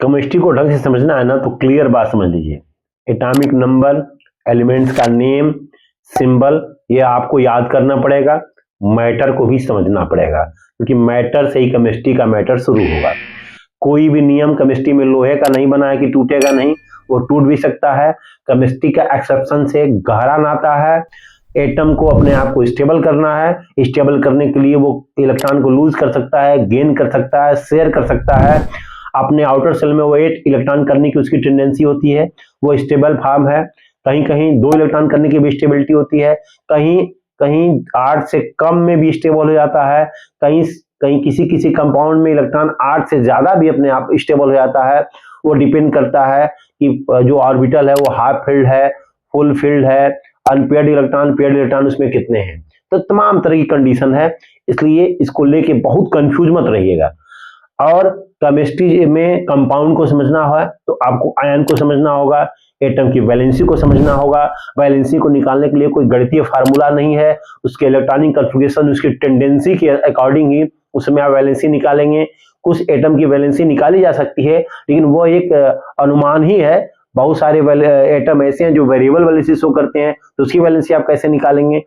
Chemistry को ढंग से समझना है ना तो क्लियर बात समझ लीजिए। एटॉमिक नंबर, एलिमेंट्स का नेम, सिंबल, ये आपको याद करना पड़ेगा। मैटर को भी समझना पड़ेगा क्योंकि मैटर से ही केमिस्ट्री का मैटर शुरू होगा। कोई भी नियम केमिस्ट्री में लोहे का नहीं बना है कि टूटेगा नहीं, वो टूट भी सकता है। केमिस्ट्री का एक्सेप्शन से गहरा नाता है। एटम को अपने आप को स्टेबल करना है, स्टेबल करने के लिए वो इलेक्ट्रॉन को लूज कर सकता है, गेन कर सकता है, शेयर कर सकता है। अपने आउटर सेल में वो 8 इलेक्ट्रॉन करने की उसकी टेंडेंसी होती है, वो स्टेबल फॉर्म है। कहीं कहीं 2 इलेक्ट्रॉन करने की भी स्टेबिलिटी होती है, कहीं कहीं 8 से कम में भी स्टेबल हो जाता है, कहीं कहीं किसी किसी कंपाउंड में इलेक्ट्रॉन 8 से ज्यादा भी अपने आप स्टेबल हो जाता है। वो डिपेंड करता है कि जो ऑर्बिटल है वो हाफ फिल्ड है, फुल फिल्ड है, अनपेयर्ड इलेक्ट्रॉन, पेयर्ड इलेक्ट्रॉन उसमें कितने हैं। तो तमाम तरह की कंडीशन है, इसलिए इसको लेके बहुत कंफ्यूज मत रहिएगा। और केमिस्ट्री में कंपाउंड को समझना है तो आपको आयन को समझना होगा, एटम की वैलेंसी को समझना होगा। वैलेंसी को निकालने के लिए कोई गणितीय फार्मूला नहीं है, उसके इलेक्ट्रॉनिक कॉन्फ़िगरेशन उसकी टेंडेंसी के अकॉर्डिंग ही उसमें आप वैलेंसी निकालेंगे। कुछ एटम की वैलेंसी निकाली जा सकती है लेकिन वो एक अनुमान ही है। बहुत सारे एटम ऐसे हैं जो वेरिएबल वैलेंसी शो करते हैं, तो उसकी वैलेंसी आप कैसे निकालेंगे।